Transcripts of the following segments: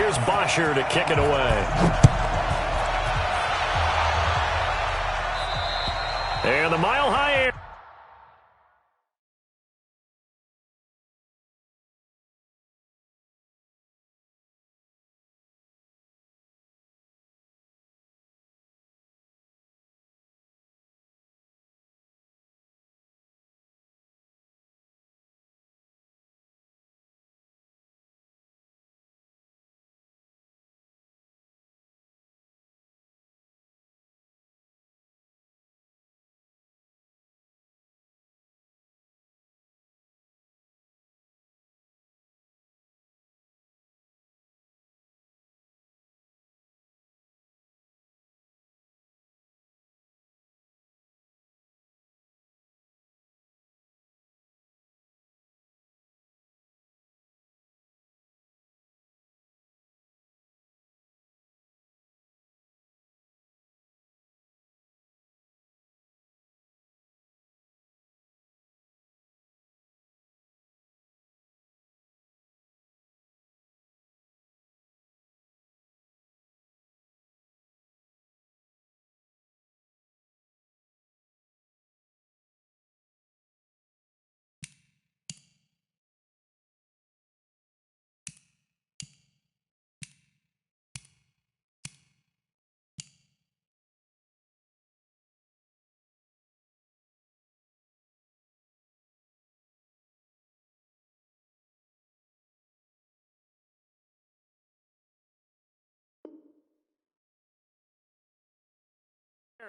here's Bosher to kick it away. And the mile-high air.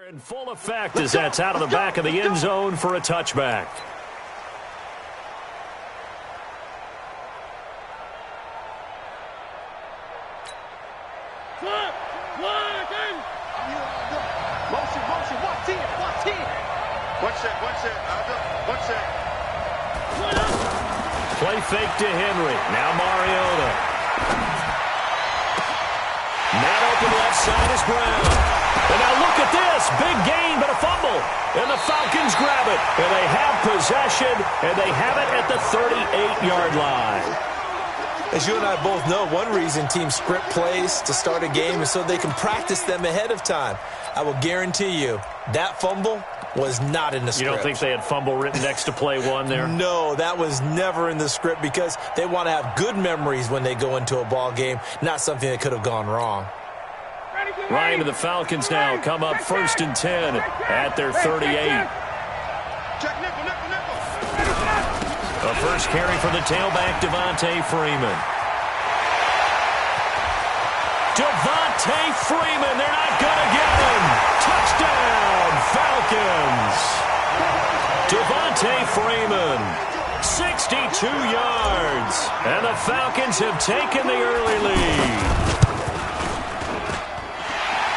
In full effect as that's out of the back of the end zone for a touchback. Play fake to Henry. Now Mariota. Man open left side is Brown. And now look at this. Big gain, but a fumble. And the Falcons grab it. And they have possession, and they have it at the 38-yard line. As you and I both know, one reason teams script plays to start a game is so they can practice them ahead of time. I will guarantee you that fumble was not in the script. You don't think they had fumble written next to play one there? No, that was never in the script because they want to have good memories when they go into a ball game, not something that could have gone wrong. Ryan and the Falcons now come up 1st and 10 at their 38. A first carry for the tailback, Devontae Freeman. Devontae Freeman, they're not going to get him. Touchdown, Falcons. Devontae Freeman, 62 yards. And the Falcons have taken the early lead.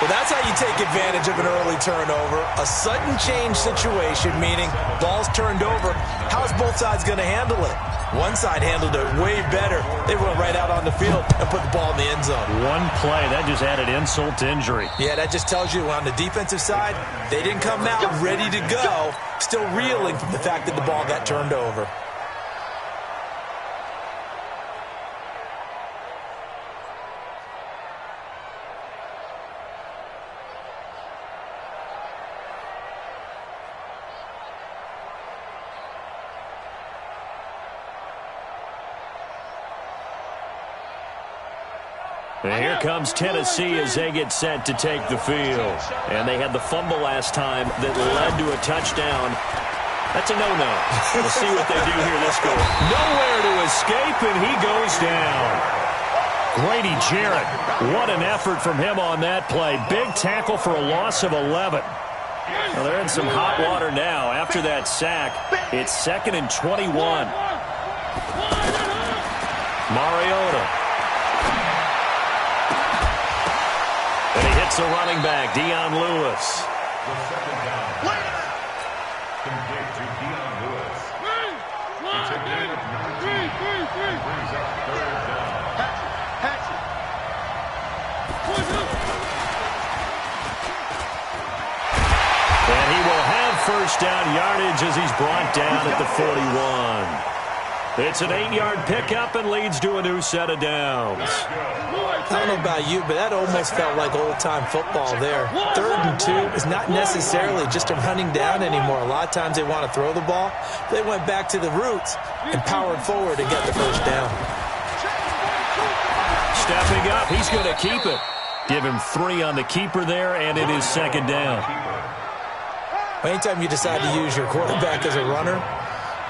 Well, that's how you take advantage of an early turnover. A sudden change situation, meaning ball's turned over. How's both sides going to handle it? One side handled it way better. They went right out on the field and put the ball in the end zone. One play, that just added insult to injury. Yeah, that just tells you on the defensive side, they didn't come out ready to go, still reeling from the fact that the ball got turned over. And here comes Tennessee as they get set to take the field. And they had the fumble last time that led to a touchdown. That's a no-no. We'll see what they do here this go. Nowhere to escape, and he goes down. Grady Jarrett, what an effort from him on that play. Big tackle for a loss of 11. Well, they're in some hot water now. After that sack, it's 2nd and 21. Mariota. And he hits the running back, Dion Lewis. The second down. Complete to Dion Lewis. It's a gain of 19. And brings up 3rd down. And he will have 1st down yardage as he's brought down at the 41. It's an 8-yard pickup and leads to a new set of downs. I don't know about you, but that almost felt like old-time football there. 3rd and 2 is not necessarily just a running down anymore. A lot of times they want to throw the ball. They went back to the roots and powered forward and got the first down. Stepping up, he's going to keep it. Give him 3 on the keeper there, and it is 2nd down. Anytime you decide to use your quarterback as a runner,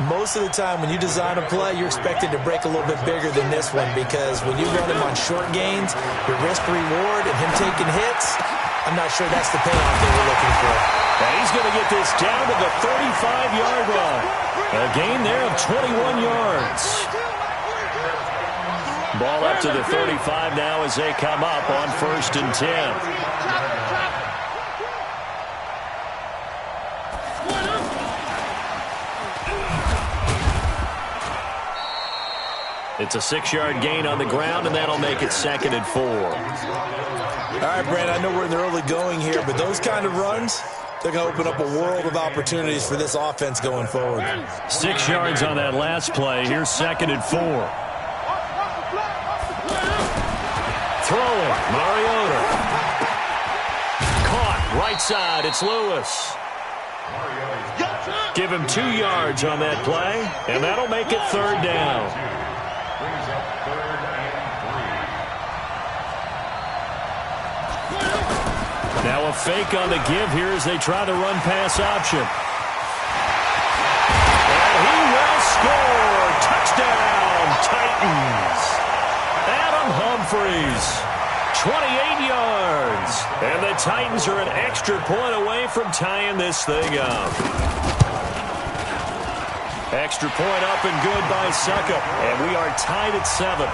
most of the time when you design a play, you're expected to break a little bit bigger than this one, because when you run him on short gains, your risk-reward and him taking hits, I'm not sure that's the payoff they were looking for. And he's going to get this down to the 35-yard line. A gain there of 21 yards. Ball up to the 35 now as they come up on 1st and 10. It's a 6-yard gain on the ground, and that'll make it 2nd and 4. All right, Brandon, I know we're in the early going here, but those kind of runs, they're going to open up a world of opportunities for this offense going forward. 6 yards on that last play. Here's 2nd and 4. Throwing, Mariota. Caught, right side, it's Lewis. Give him 2 yards on that play, and that'll make it 3rd down. Brings up 3rd and 3. Now a fake on the give here as they try to run pass option. And he will score. Touchdown, Titans. Adam Humphries, 28 yards. And the Titans are an extra point away from tying this thing up. Extra point up and good by Suckup. And we are tied at 7.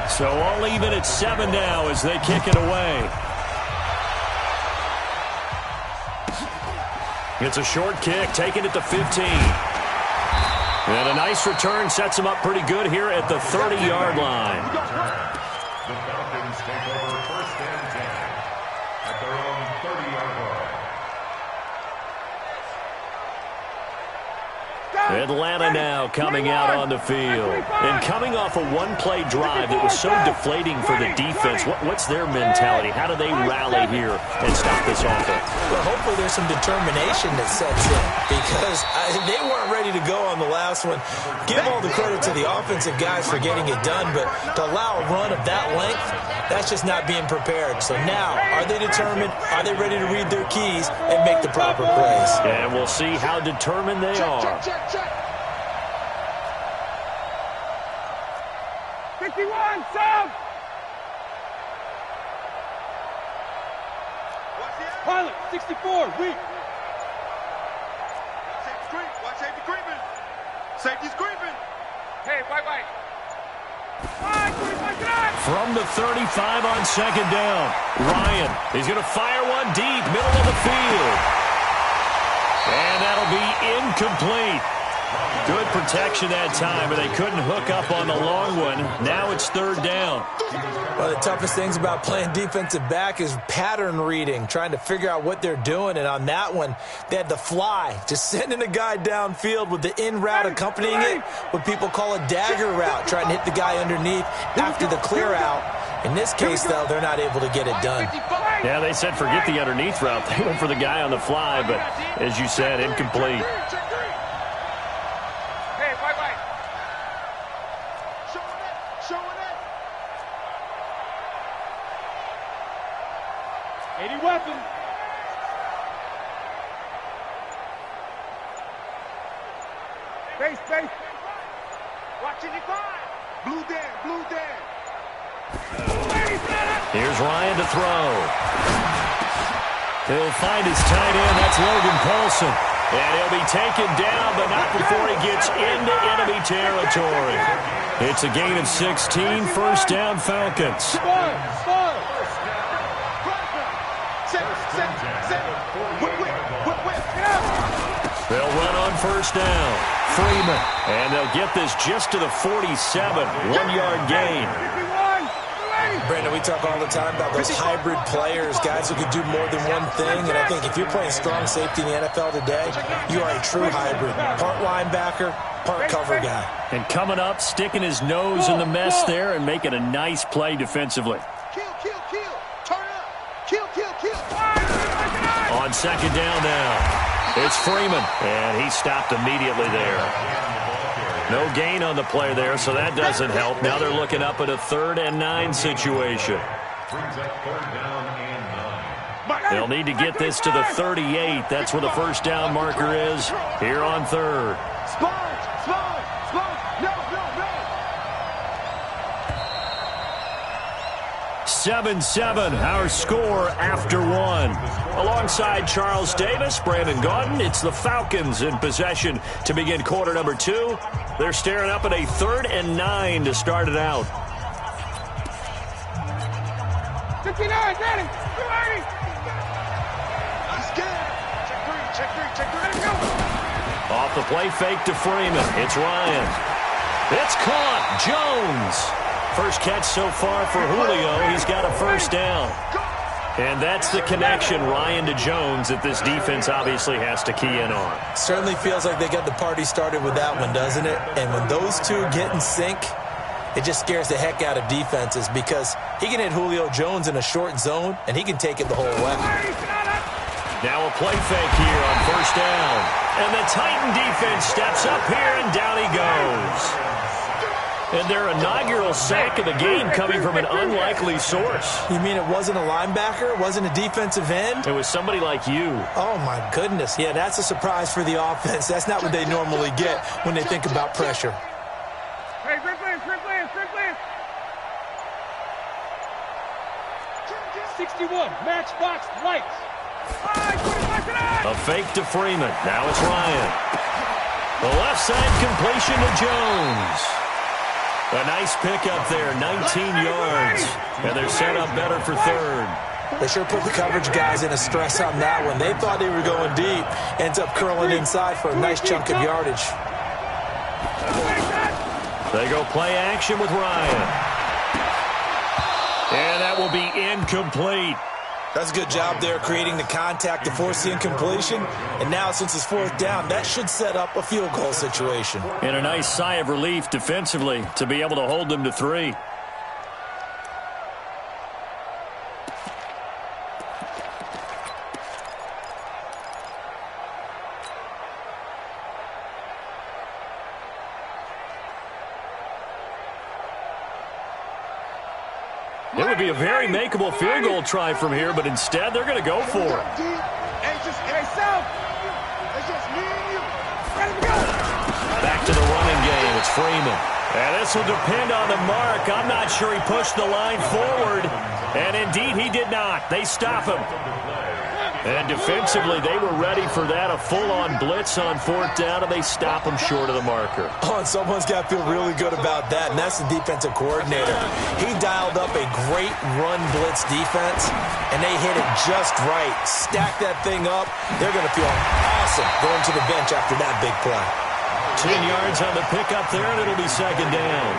So all even at 7 now as they kick it away. It's a short kick, taking it to 15. And a nice return sets him up pretty good here at the 30-yard line. The Falcons take over 1st and 10 at their own 30-yard line. Atlanta now coming out on the field. And coming off a one-play drive that was so deflating for the defense, what's their mentality? How do they rally here and stop this offense? Well, hopefully there's some determination that sets in, because they weren't ready to go on the last one. Give all the credit to the offensive guys for getting it done, but to allow a run of that length, that's just not being prepared. So now, are they determined? Are they ready to read their keys and make the proper plays? And we'll see how determined they are. 51, sub! Pilot, 64, weak. Watch safety creeping. Safety's creeping. Hey, white. From the 35 on 2nd down, Ryan, he's going to fire one deep, middle of the field. And that'll be incomplete. Good protection that time, but they couldn't hook up on the long one. Now it's 3rd down. One of the toughest things about playing defensive back is pattern reading, trying to figure out what they're doing. And on that one, they had the fly, just sending a guy downfield with the in route accompanying it, what people call a dagger route, trying to hit the guy underneath after the clear out. In this case, though, they're not able to get it done. Yeah, they said forget the underneath route. They went for the guy on the fly, but as you said, incomplete. Weapon. Base. Watching it fly. Blue Dan. Here's Ryan to throw. He'll find his tight end. That's Logan Paulson. And he'll be taken down, but not before he gets into enemy territory. It's a gain of 16. 1st down, Falcons. They'll run on 1st down. Freeman. And they'll get this just to the 47. 1-yard gain. Brandon, we talk all the time about those hybrid players, guys who can do more than one thing. And I think if you're playing strong safety in the NFL today, you are a true hybrid. Part linebacker, part cover guy. And coming up, sticking his nose in the mess there and making a nice play defensively. Kill, kill, kill. Turn up. Kill, kill, kill. On second down now, it's Freeman, and he stopped immediately there. No gain on the play there, so that doesn't help. Now they're looking up at a 3rd and 9 situation. Brings up 3rd down and 9. They'll need to get this to the 38. That's where the first down marker is here on 3rd. Sponge, sponge, sponge. No, no, no. 7-7, our score after 1. Alongside Charles Davis, Brandon Gaudin, it's the Falcons in possession to begin quarter number 2. They're staring up at a 3rd and 9 to start it out. 59, got him. 280. He's good. Check 3, check 3, check 3. Let's go. Off the play fake to Freeman. It's Ryan. It's caught. Jones. First catch so far for Julio. He's got a first down. And that's the connection, Ryan to Jones, that this defense obviously has to key in on. Certainly feels like they got the party started with that one, doesn't it? And when those two get in sync, it just scares the heck out of defenses because he can hit Julio Jones in a short zone, and he can take it the whole way. Now a play fake here on first down. And the Titan defense steps up here, and down he goes. And their inaugural sack of the game coming from an unlikely source. You mean it wasn't a linebacker? It wasn't a defensive end? It was somebody like you. Oh, my goodness. Yeah, that's a surprise for the offense. That's not what they normally get when they think about pressure. Hey, quick lance, quick lance, quick lance. 61, matchbox lights. A fake to Freeman. Now it's Ryan. The left side completion to Jones. A nice pickup there, 19 yards. And they're set up better for 3rd. They sure put the coverage guys in a stress on that one. They thought they were going deep. Ends up curling inside for a nice chunk of yardage. They go play action with Ryan. And that will be incomplete. That's a good job there creating the contact to force the incompletion. And now since it's 4th down, that should set up a field goal situation. And a nice sigh of relief defensively to be able to hold them to 3. It would be a very makeable field goal try from here, but instead they're going to go for it. Hey, South. It's just me and you. Ready to go. Back to the running game. It's Freeman. And this will depend on the mark. I'm not sure he pushed the line forward. And indeed, he did not. They stop him. And defensively, they were ready for that, a full-on blitz on 4th down, and they stop him short of the marker. Oh, and someone's got to feel really good about that, and that's the defensive coordinator. He dialed up a great run blitz defense, and they hit it just right. Stack that thing up. They're going to feel awesome going to the bench after that big play. 10 yards on the pickup there, and it'll be second down.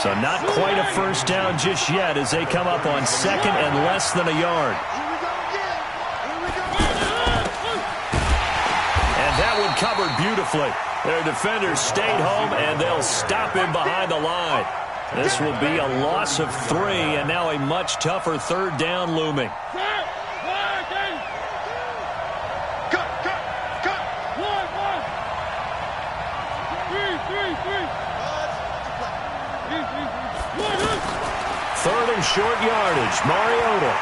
So not quite a first down just yet as they come up on 2nd and less than a yard. And that one covered beautifully. Their defenders stayed home, and they'll stop him behind the line. This will be a loss of 3, and now a much tougher 3rd down looming. Third and short yardage. Mariota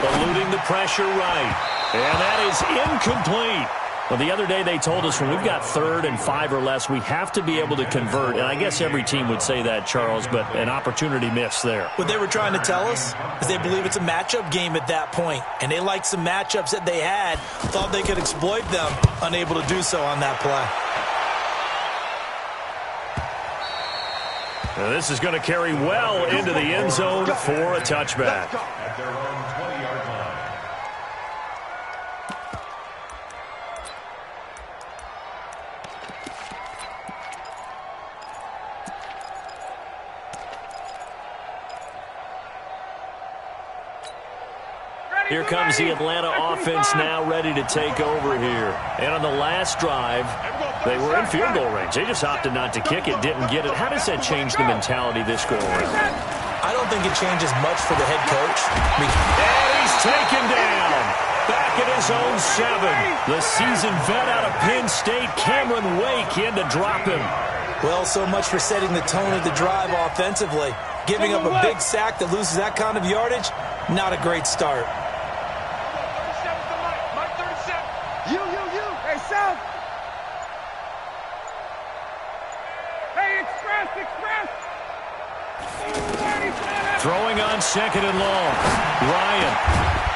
eluding the pressure right. And that is incomplete. Well, the other day they told us when we've got 3rd and 5 or less, we have to be able to convert. And I guess every team would say that, Charles, but an opportunity missed there. What they were trying to tell us is they believe it's a matchup game at that point. And they liked some matchups that they had, thought they could exploit them, unable to do so on that play. Now this is going to carry well into the end zone for a touchback. At their own 20-yard line. Here comes the Atlanta offense now ready to take over here. And on the last drive, they were in field goal range. They just opted not to kick it, didn't get it. How does that change the mentality this go around? I don't think it changes much for the head coach. And he's taken down. Back at his own 7. The seasoned vet out of Penn State, Cameron Wake, in to drop him. Well, so much for setting the tone of the drive offensively. Giving up a big sack that loses that kind of yardage, not a great start. You. Hey, South. Hey, Express. Throwing on 2nd and long. Ryan.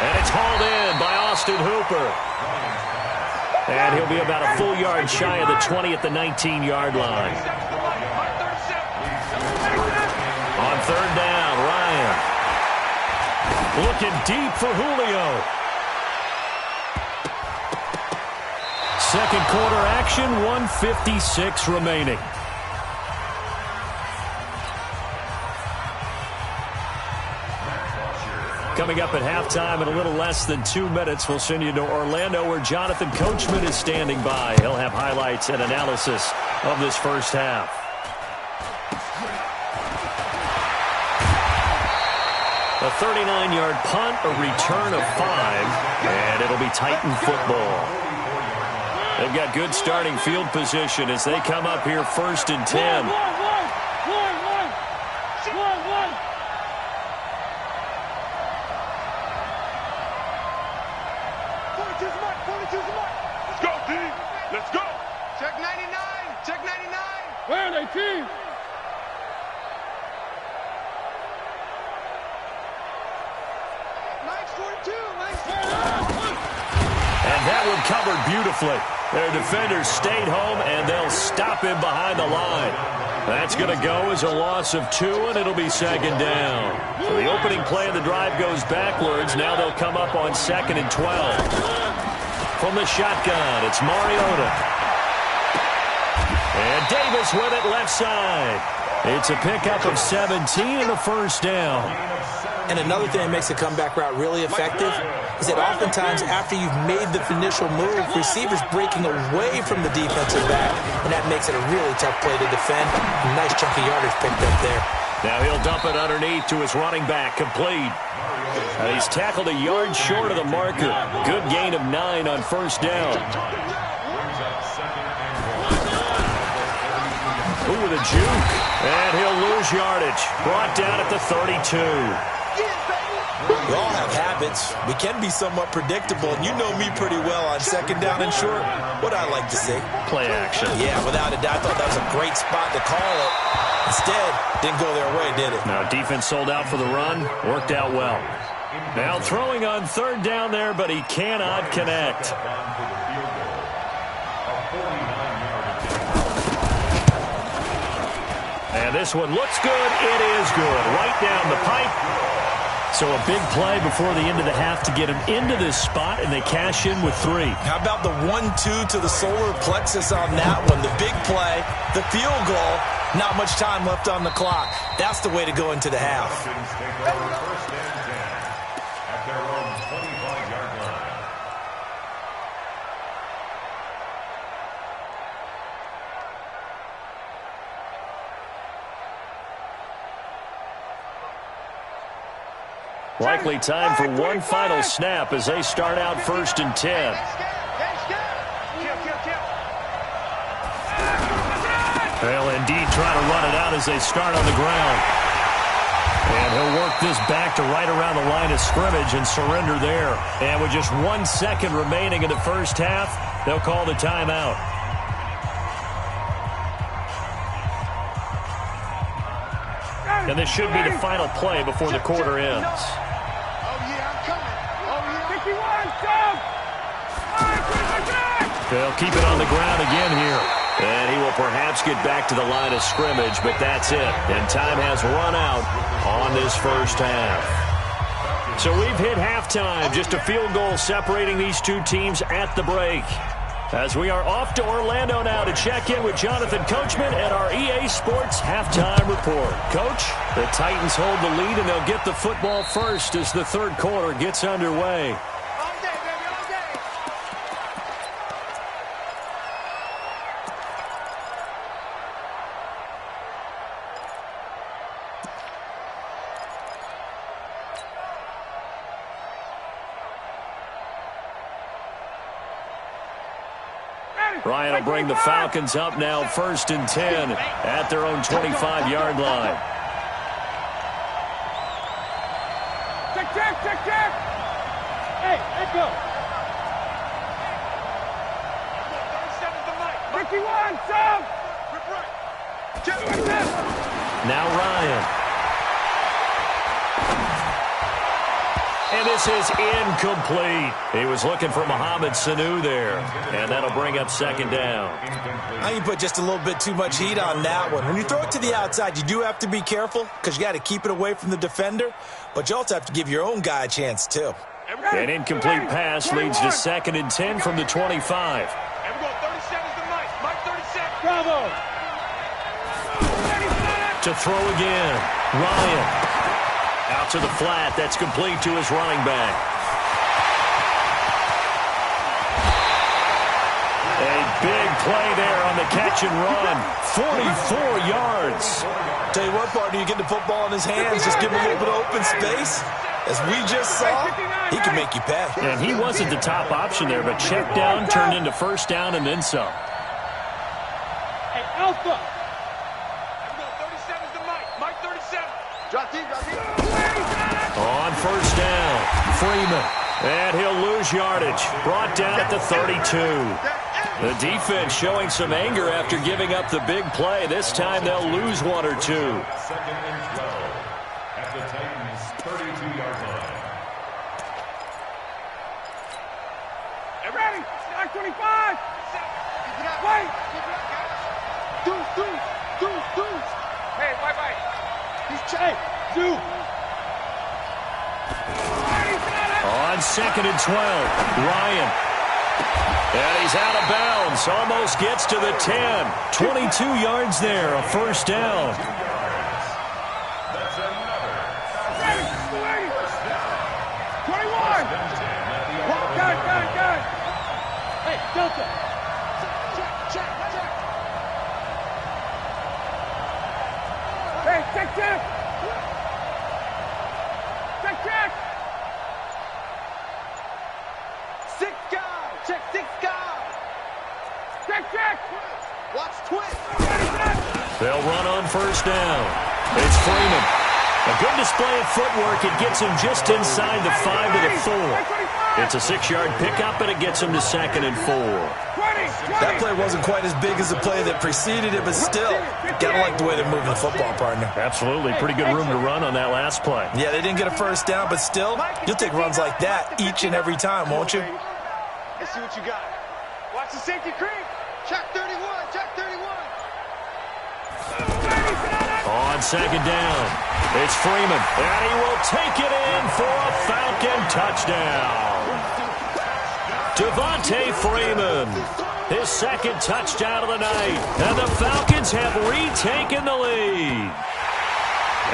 And it's hauled in by Austin Hooper. And he'll be about a full yard shy of the 20 at the 19-yard line. On 3rd down, Ryan. Looking deep for Julio. Second quarter action, 1:56 remaining. Coming up at halftime in a little less than 2 minutes, we'll send you to Orlando where Jonathan Coachman is standing by. He'll have highlights and analysis of this first half. A 39-yard punt, a return of 5, and it'll be Titan football. They've got good starting field position as they come up here 1st and 10. One. 42's the mark. Let's go, D. Let's go. Check 99. Check 99. Where are they, team? Nice 42. And that one covered beautifully. Their defenders stayed home, and they'll stop him behind the line. That's going to go as a loss of 2, and it'll be 2nd down. So the opening play of the drive goes backwards. Now they'll come up on 2nd and 12. From the shotgun, it's Mariota. And Davis with it left side. It's a pickup of 17 and a first down. And another thing that makes the comeback route really effective is that oftentimes after you've made the initial move, receivers breaking away from the defensive back, and that makes it a really tough play to defend. A nice chunk of yardage picked up there. Now he'll dump it underneath to his running back, complete. And he's tackled a yard short of the marker. Good gain of 9 on first down. Ooh, with a juke. And he'll lose yardage. Brought down at the 32. We all have habits. We can be somewhat predictable, and you know me pretty well on 2nd down and short. What I like to see. Play action. Yeah, without a doubt. I thought that was a great spot to call it. Instead, didn't go their way, did it? Now defense sold out for the run. Worked out well. Now throwing on 3rd down there, but he cannot connect. And this one looks good. It is good. Right down the pipe. So a big play before the end of the half to get him into this spot, and they cash in with 3. How about the 1-2 to the solar plexus on that one? The big play, the field goal, not much time left on the clock. That's the way to go into the half. At their own 25-yard line. Likely time for one final snap as they start out 1st and 10. They'll indeed try to run it out as they start on the ground. And he'll work this back to right around the line of scrimmage and surrender there. And with just 1 second remaining in the first half, they'll call the timeout. And this should be the final play before the quarter ends. They'll keep it on the ground again here. And he will perhaps get back to the line of scrimmage, but that's it. And time has run out on this first half. So we've hit halftime. Just a field goal separating these two teams at the break. As we are off to Orlando now to check in with Jonathan Coachman at our EA Sports Halftime Report. Coach, the Titans hold the lead, and they'll get the football first as the third quarter gets underway. Ryan will bring the Falcons up now 1st and 10 at their own 25-yard line. Check. Hey, go. 51, Sam. Now Ryan. And this is incomplete. He was looking for Mohamed Sanu there. And that'll bring up 2nd down. I can put just a little bit too much heat on that one. When you throw it to the outside, you do have to be careful because you got to keep it away from the defender. But you also have to give your own guy a chance, too. An incomplete pass leads to 2nd and 10 from the 25. Bravo. To throw again. Ryan. Out to the flat. That's complete to his running back. A big play there on the catch and run. 44 yards. Tell you what, partner, you get the football in his hands, just give him a little bit of open space. As we just saw, he can make you pay. And he wasn't the top option there, but check down turned into 1st down and then some. Hey, Alpha. 37's the Mike 37. Drop deep. On 1st down, Freeman. And he'll lose yardage. Brought down at the 32. The defense showing some anger after giving up the big play. This time they'll lose 1 or 2. 2nd and 12 at the Titans' 32-yard line. Ready? 25. Wait. Deuce. Hey, wait. He's chased. Deuce. On 2nd and 12, Ryan. And he's out of bounds. Almost gets to the 10. 22 yards there, a 1st down. That's another. 21. Got. Hey, Delta. Check. Hey, check. Check. Check. Watch twist. They'll run on 1st down. It's Freeman. A good display of footwork. It gets him just inside the 5 to the 4. It's a 6-yard pickup, and it gets him to 2nd and 4. That play wasn't quite as big as the play that preceded it, but still, gotta like the way they're moving the football, partner. Absolutely. Pretty good room to run on that last play. Yeah, they didn't get a 1st down, but still, you'll take runs like that each and every time, won't you? Let's see what you got. Watch the safety creep. Check 31. On 2nd down, it's Freeman, and he will take it in for a Falcon touchdown. Devontae Freeman, his 2nd touchdown of the night, and the Falcons have retaken the lead.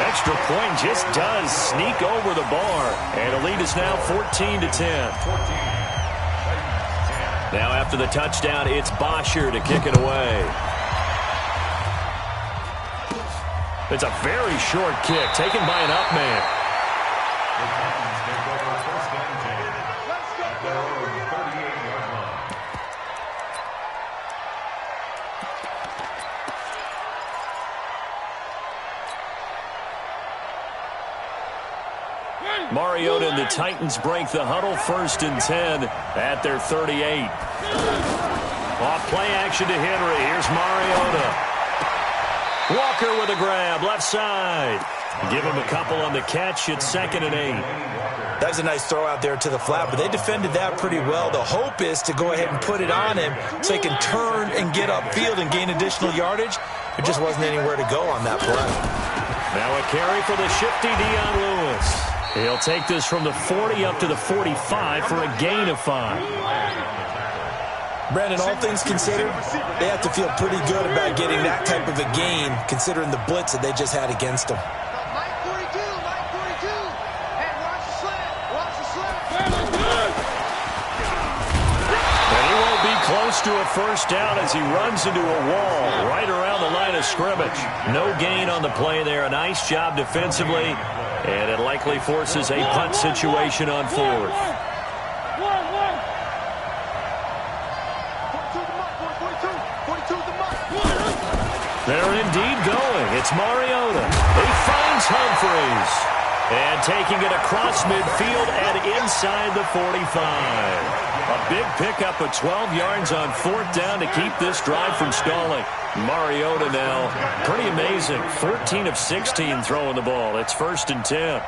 Extra point just does sneak over the bar, and the lead is now 14 to 10. Now after the touchdown, it's Bosher to kick it away. It's a very short kick taken by an up man. The Titans take over 1st and 10 at their own 38-yard line. Mariota and the Titans break the huddle 1st and 10 at their 38. Off play action to Henry. Here's Mariota. Walker with a grab, left side. Give him a couple on the catch. It's 2nd and 8. That was a nice throw out there to the flat, but they defended that pretty well. The hope is to go ahead and put it on him so he can turn and get upfield and gain additional yardage. There just wasn't anywhere to go on that play. Now a carry for the shifty Dion Lewis. He'll take this from the 40 up to the 45 for a gain of 5. Brandon, all things considered, they have to feel pretty good about getting that type of a gain, considering the blitz that they just had against them. Mike 42, Mike 42. Hey, watch the slant. Watch the slant. And he won't be close to a first down as he runs into a wall right around the line of scrimmage. No gain on the play there. A nice job defensively, and it likely forces a punt situation on fourth. They're indeed going. It's Mariota. He finds Humphries. And taking it across midfield and inside the 45. A big pickup of 12 yards on fourth down to keep this drive from stalling. Mariota now, pretty amazing. 14 of 16 throwing the ball. It's 1st and 10.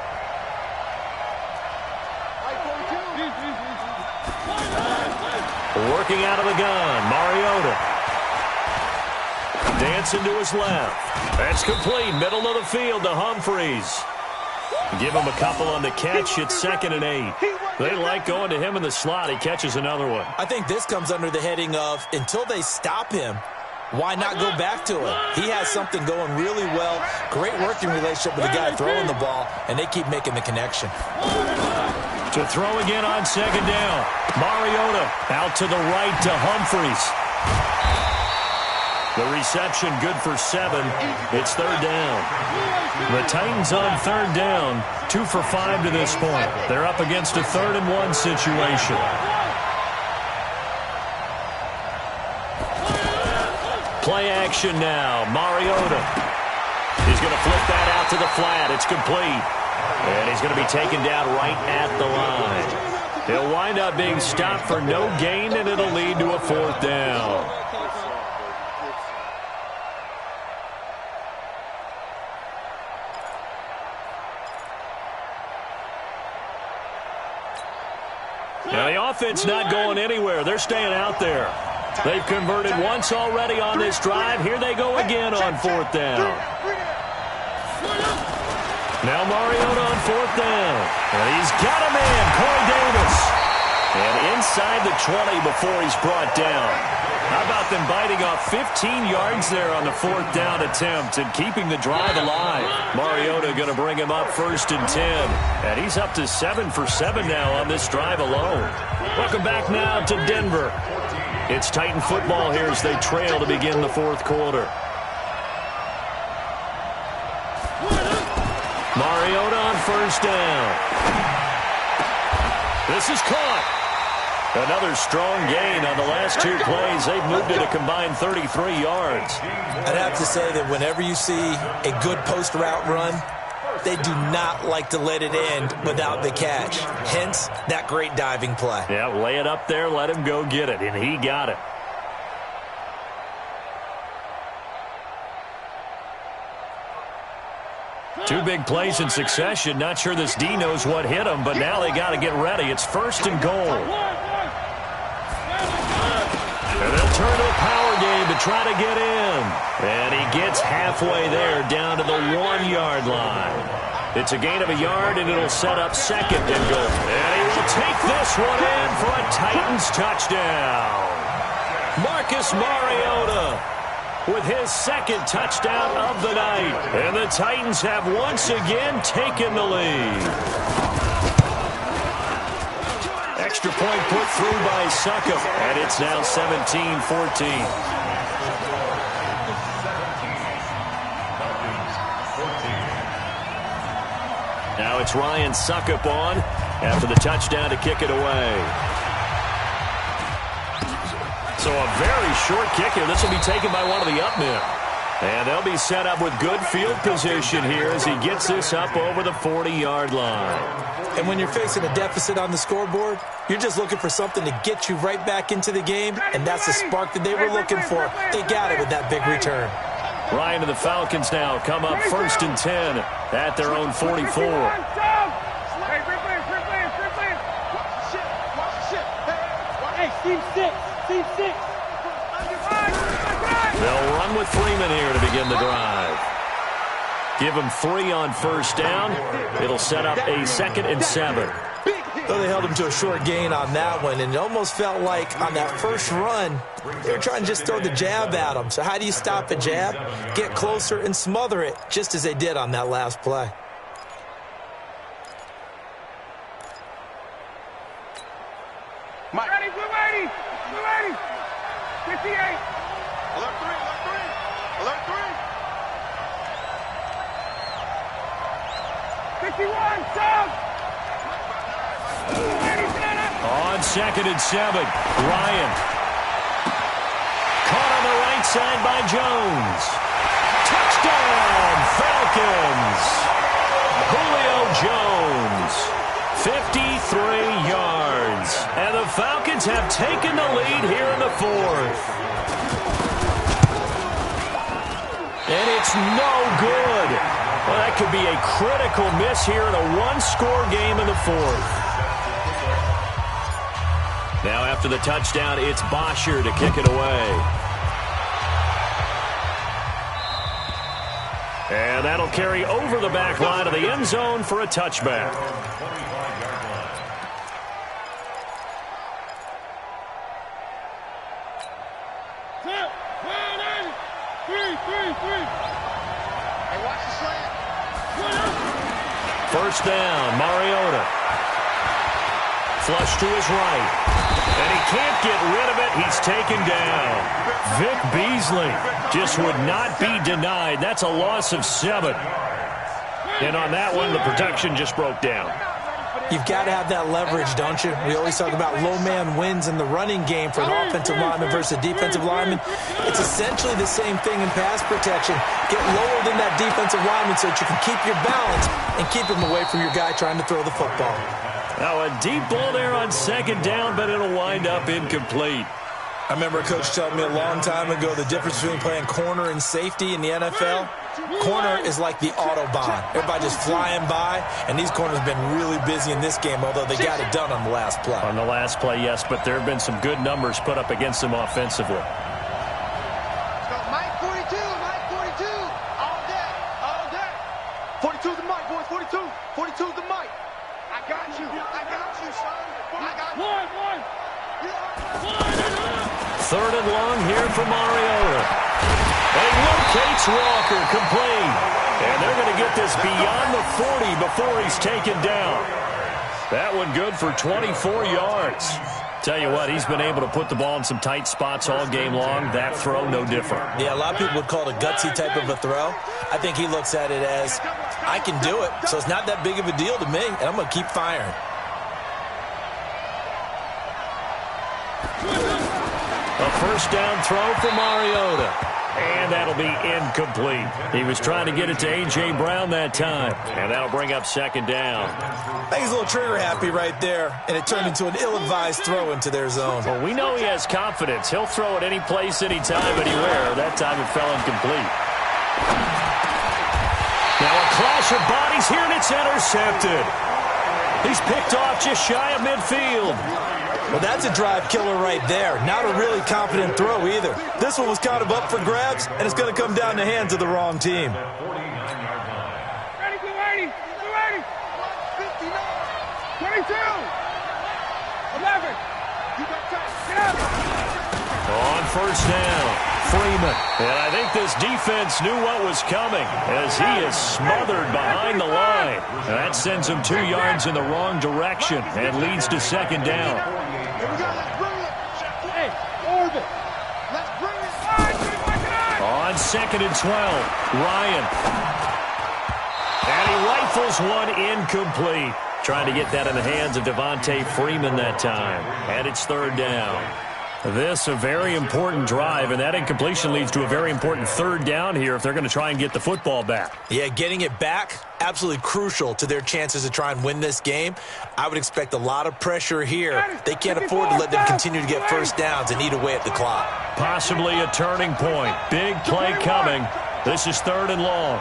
Working out of the gun, Mariota. Dancing to his left. That's complete. Middle of the field to Humphries. Give him a couple on the catch. It's 2nd and 8. They like going to him in the slot. He catches another one. I think this comes under the heading of, until they stop him, why not go back to him? He has something going really well. Great working relationship with the guy throwing the ball, and they keep making the connection. To throw again on 2nd down. Mariota out to the right to Humphries. The reception good for 7. It's 3rd down. The Titans on 3rd down. 2 for 5 to this point. They're up against a 3rd and 1 situation. Play action now. Mariota. He's going to flip that out to the flat. It's complete. And he's going to be taken down right at the line. He'll wind up being stopped for no gain, and it'll lead to a 4th down. Now, the offense not going anywhere. They're staying out there. They've converted once already on this drive. Here they go again on 4th down. Now Mariota on 4th down. And he's got him in. Corey Davis. And inside the 20 before he's brought down. How about them biting off 15 yards there on the 4th down attempt and keeping the drive alive? Mariota going to bring him up 1st and 10. And he's up to 7 for 7 now on this drive alone. Welcome back now to Denver. It's Titan football here as they trail to begin the 4th quarter. Mariota on 1st down. This is caught. Another strong gain on the last 2 plays. They've moved it a combined 33 yards. I'd have to say that whenever you see a good post route run, they do not like to let it end without the catch. Hence, that great diving play. Yeah, lay it up there, let him go get it, and he got it. Two big plays in succession. Not sure this D knows what hit him, but now they got to get ready. It's 1st and goal. And they'll turn to a power game to try to get in. And he gets halfway there down to the 1-yard line. It's a gain of a yard, and it'll set up 2nd and goal. And he will take this one in for a Titans touchdown. Marcus Mariota with his 2nd touchdown of the night. And the Titans have once again taken the lead. Extra point put through by Succop, and it's now 17-14. Now it's Ryan Succop on after the touchdown to kick it away. So a very short kick here. This will be taken by one of the up men. And they'll be set up with good field position here as he gets this up over the 40-yard line. And when you're facing a deficit on the scoreboard, you're just looking for something to get you right back into the game, and that's the spark that they were looking for. They got it with that big return. Ryan and the Falcons now come up 1st and 10 at their own 44. They'll run with Freeman here to begin the drive. Give him 3 on 1st down. It'll set up a 2nd and 7. Though they held him to a short gain on that one, and it almost felt like on that first run, they were trying to just throw the jab at him. So how do you stop a jab? Get closer and smother it, just as they did on that last play. Mike. Ready, we're ready. We're ready. 58. Alert 3, alert 3. Alert 3. 51, sub. On 2nd and 7, Ryan. Caught on the right side by Jones. Touchdown, Falcons. Julio Jones, 53 yards. And the Falcons have taken the lead here in the 4th. And it's no good. Well, that could be a critical miss here in a one-score game in the 4th. Now after the touchdown, it's Bosher to kick it away. And that'll carry over the back line of the end zone for a touchback. Hey, watch the slant. First down, Mariota. Flush to his right. And he can't get rid of it. He's taken down. Vic Beasley just would not be denied. That's a loss of 7. And on that one, the protection just broke down. You've got to have that leverage, don't you? We always talk about low man wins in the running game for an offensive lineman versus a defensive lineman. It's essentially the same thing in pass protection. Get lower than that defensive lineman so that you can keep your balance and keep him away from your guy trying to throw the football. Now a deep ball there on 2nd down, but it'll wind up incomplete. I remember a coach telling me a long time ago the difference between playing corner and safety in the NFL. Corner is like the Autobahn. Everybody just flying by, and these corners have been really busy in this game, although they got it done on the last play. On the last play, yes, but there have been some good numbers put up against them offensively. Let's go. Mike 42, Mike 42. All day, all day. 42 the Mike, boys, 42. 42 the Mike. I got you, son. I got you. One. 3rd and long here for Mariota. And locates Walker, complete. And they're going to get this beyond the 40 before he's taken down. That one good for 24 yards. Tell you what, he's been able to put the ball in some tight spots all game long. That throw, no different. Yeah, a lot of people would call it a gutsy type of a throw. I think he looks at it as, I can do it, so it's not that big of a deal to me, and I'm going to keep firing. A first down throw for Mariota. And that'll be incomplete. He was trying to get it to A.J. Brown that time. And that'll bring up 2nd down. I think he's a little trigger happy right there, and it turned into an ill-advised throw into their zone. Well, we know he has confidence. He'll throw it any place, anytime, anywhere. That time it fell incomplete. Now a clash of bodies here, and it's intercepted. He's picked off just shy of midfield. Well, that's a drive killer right there. Not a really confident throw either. This one was kind of up for grabs, and it's going to come down the hands of the wrong team. Ready, get ready. 59. 22. 11. You got time. Get out. On first down, Freeman. And I think this defense knew what was coming as he is smothered behind the line. That sends him 2 yards in the wrong direction and leads to 2nd down. Here we go. Let's bring it. Hey, orbit. Let's bring it. On 2nd and 12, Ryan. And he rifles one incomplete. Trying to get that in the hands of Devontae Freeman that time. And it's 3rd down. This a very important drive, and that incompletion leads to a very important 3rd down here if they're going to try and get the football back. Yeah, getting it back, absolutely crucial to their chances to try and win this game. I would expect a lot of pressure here. They can't afford to let them continue to get first downs and eat away at the clock. Possibly a turning point. Big play coming. This is 3rd and long.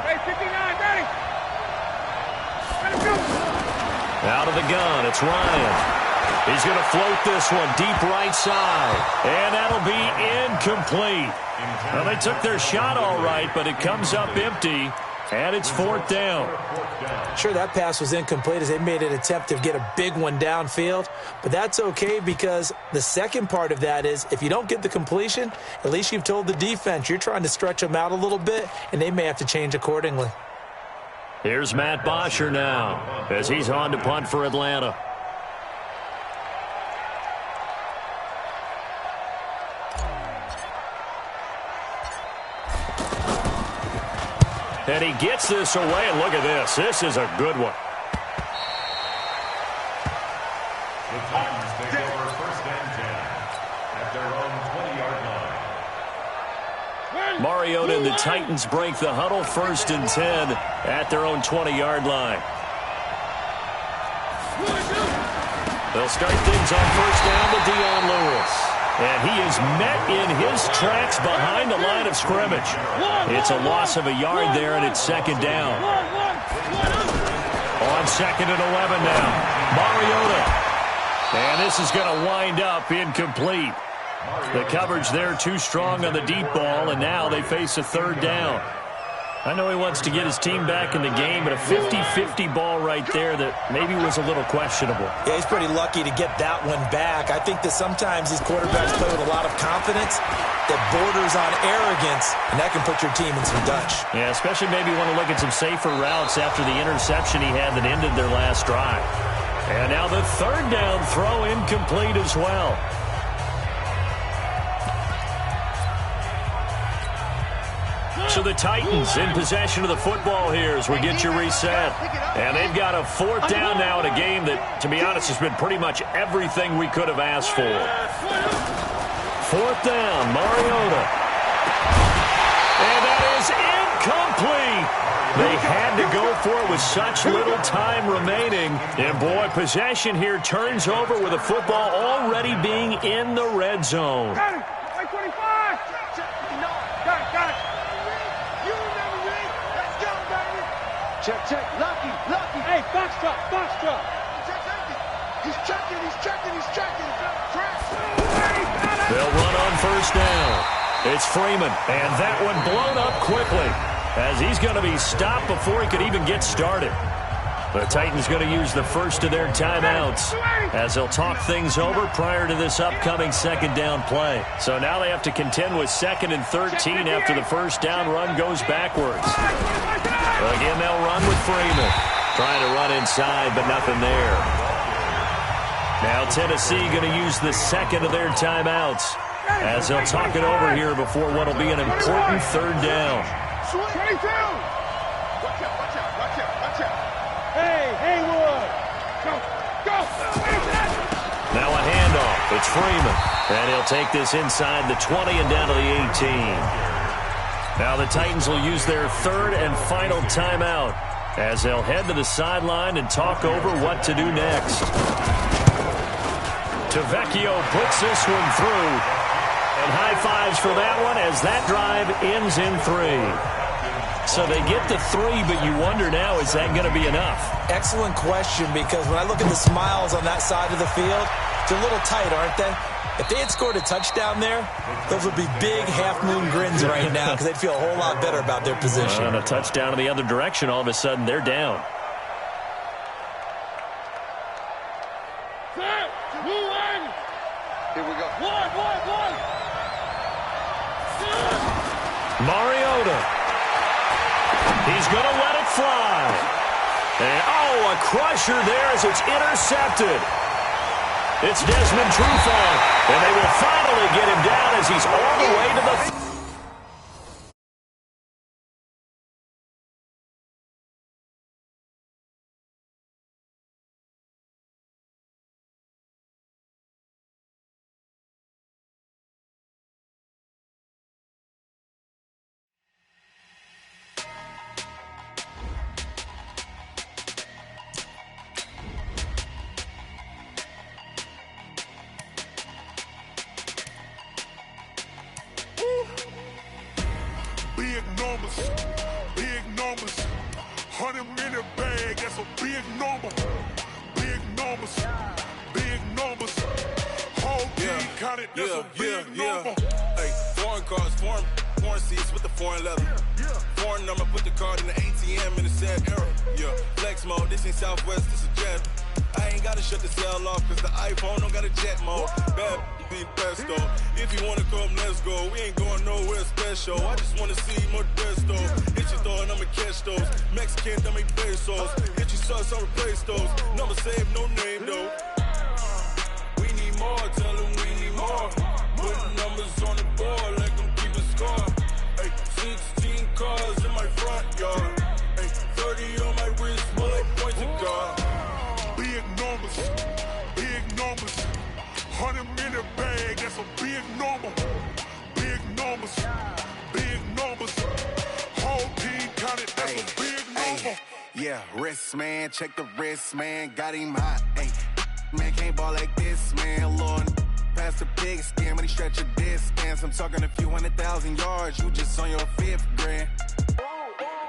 Out of the gun, it's Ryan. He's going to float this one deep right side. And that'll be incomplete. Well, they took their shot all right, but it comes up empty. And it's 4th down. Sure, that pass was incomplete as they made an attempt to get a big one downfield, but that's okay because the second part of that is if you don't get the completion, at least you've told the defense you're trying to stretch them out a little bit, and they may have to change accordingly. Here's Matt Bosher now as he's on to punt for Atlanta. And he gets this away, and look at this. This is a good one. The Titans take over 1st and 10 at their own 20-yard line. Mariota and the Titans break the huddle, 1st and 10 at their own 20-yard line. They'll start things on 1st down to Dion Lewis. And he is met in his tracks behind the line of scrimmage. It's a loss of a yard there, and it's 2nd down. On 2nd and 11 now. Mariota. And this is going to wind up incomplete. The coverage there too strong on the deep ball, and now they face a 3rd down. I know he wants to get his team back in the game, but a 50-50 ball right there that maybe was a little questionable. Yeah, he's pretty lucky to get that one back. I think that sometimes these quarterbacks play with a lot of confidence that borders on arrogance, and that can put your team in some Dutch. Yeah, especially maybe want to look at some safer routes after the interception he had that ended their last drive. And now the 3rd down throw incomplete as well. So the Titans in possession of the football here as we get you reset. And they've got a 4th down now in a game that, to be honest, has been pretty much everything we could have asked for. 4th down, Mariota. And that is incomplete. They had to go for it with such little time remaining. And, boy, possession here turns over with the football already being in the red zone. Got it. 25. Got it. Check. Lucky. Hey, box drop. He's checking. They'll run on 1st down. It's Freeman, and that one blown up quickly as he's going to be stopped before he could even get started. The Titans going to use the first of their timeouts as they'll talk things over prior to this upcoming 2nd down play. So now they have to contend with 2nd and 13 after the 1st down run goes backwards. Again, they'll run with Freeman. Trying to run inside, but nothing there. Now Tennessee going to use the 2nd of their timeouts as they'll talk it over here before what will be an important 3rd down. 22. Watch out. Hey, Haywood. Go. Now a handoff. It's Freeman. And he'll take this inside the 20 and down to the 18. Now the Titans will use their 3rd and final timeout as they'll head to the sideline and talk over what to do next. Tavecchio puts this one through. And high fives for that one as that drive ends in 3. So they get the 3, but you wonder now, is that going to be enough? Excellent question, because when I look at the smiles on that side of the field, they're a little tight, aren't they? If they had scored a touchdown there, those would be big half-moon grins right now because they'd feel a whole lot better about their position. On a touchdown in the other direction, all of a sudden they're down. Here we go. One. Mariota. He's going to let it fly. And, a crusher there as it's intercepted. It's Desmond Trufant, and they will finally get him down as he's all the way to the... Big numbers. 100-minute bag, that's a big number. Big numbers. Whole team counted, that's a big number. Hey, foreign cars, foreign foreign seats with the foreign leather. Foreign number, put the card in the ATM in the sad era. Yeah, flex mode, this ain't Southwest, this is jet. I ain't gotta shut the cell off, cause the iPhone don't got a jet mode. Bad be best though. If you wanna come, let's go. We ain't going nowhere special. I just wanna see more desto. Hit your throw and I'ma catch those. Mexican, that make pesos. Hit your sauce, I'll replace those. Number save, no name though. We need more, tell them we need more. Putting numbers on the board, let them keep a score. Ay, 16 cars in my front yard. Ay, 30 on my wrist, bullet points to God. Big numbers, big numbers. 100 minute bag, that's a big number. Big numbers, big numbers. Whole team counted, that's a big number. Yeah, wrist man, check the wrist man, got him hot. Ay, man can't ball like this, man. Lord, past the pig skin when he stretch a distance. I'm talking a few 100,000 yards, you just on your 5th grand.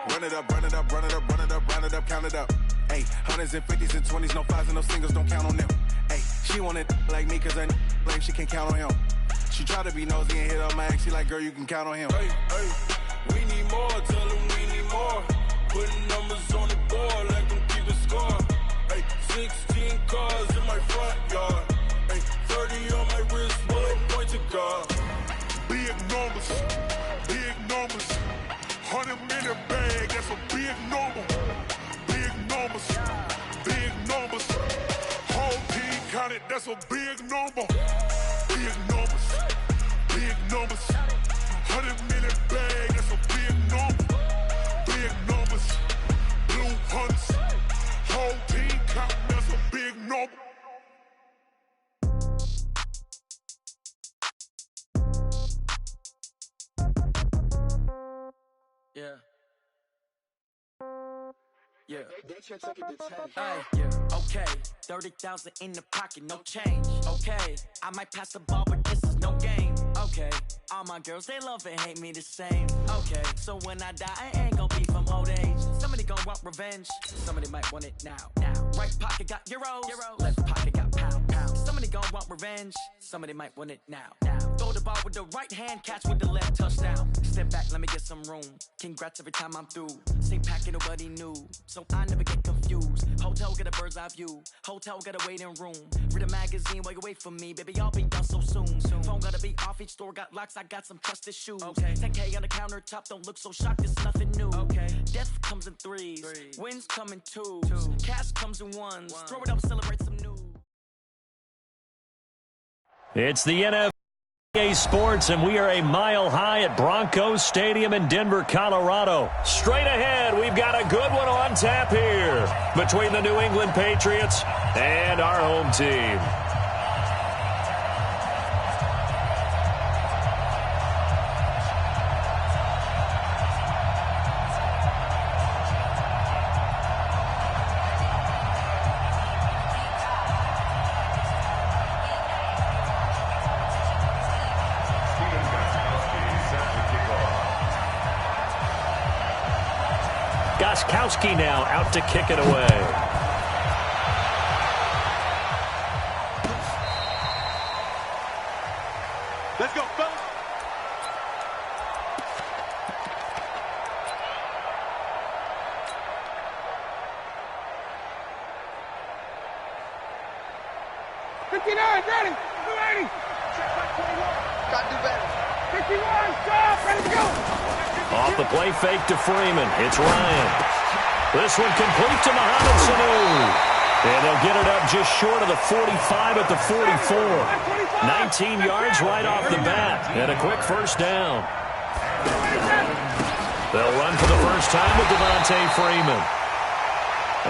Run it up, run it up, run it up, run it up, run it up, count it up. Ay, 100s and 50s and 20s, no 5s and no singles, don't count on them. Ay, she want it like me, cause her blame, she can't count on him. She try to be nosy and hit up my ex, she like, girl, you can count on him. Hey, hey, we need more, tell them we need more. Putting numbers on the board, let them keep a score. Ay, 16 cars in my front yard. Ay, 30 on my wrist, bullet point to God. Big numbers, big numbers. 100 minute bag, that's a big number. Big numbers, big numbers. Whole team counted, that's a big number. Big numbers, big numbers. 100 minute bag, that's a big number. Big numbers, blue hunts. Whole team counting, that's a big number. Yeah. Yeah. Yeah. Okay. 30,000 in the pocket, no change. Okay. I might pass the ball, but this is no game. Okay. All my girls, they love and hate me the same. Okay. So when I die, I ain't gonna be from old age. Somebody gonna want revenge. Somebody might want it now. Right pocket got euros. Left pocket got pound. Somebody gonna want revenge. Somebody might want it now. Throw the ball with the right hand, catch with the left, touchdown. Step back, let me get some room. Congrats every time I'm through. Same packet, nobody knew. So I never get confused. Hotel get a bird's eye view. Hotel get a waiting room. Read a magazine while you wait for me. Baby, I'll be done so soon. Phone gotta be off, each store got locks. I got some trusted shoes. 10K on the countertop, don't look so shocked, it's nothing new. Death comes in threes. Wins come in twos. Cash comes in ones. Throw it up, celebrate some news. It's the NFL Sports, and we are a mile high at Broncos Stadium in Denver, Colorado. Straight ahead, we've got a good one on tap here between the New England Patriots and our home team. Goskowski now out to kick it away. Let's go, fellas. Ready. 280. Got to do better. 51. Stop. Ready to go. Off the play fake to Freeman. It's Ryan. This one complete to Mohamed Sanu. And they'll get it up just short of the 45 at the 44. 19 yards right off the bat. And a quick first down. They'll run for the first time with Devontae Freeman.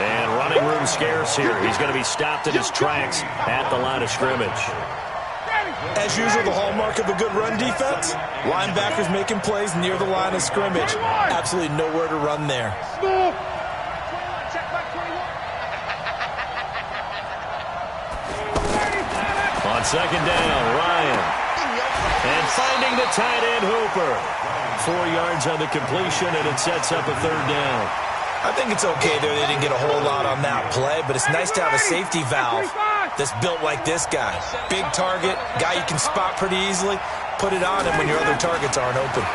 And running room scarce here. He's going to be stopped in his tracks at the line of scrimmage. As usual, the hallmark of a good run defense, linebackers making plays near the line of scrimmage. Absolutely nowhere to run there. On second down, Ryan. And finding the tight end, Hooper. 4 yards on the completion, and it sets up a third down. I think it's okay there. They didn't get a whole lot on that play, but it's nice to have a safety valve that's built like this guy. Big target, guy you can spot pretty easily. Put it on him when your other targets aren't open.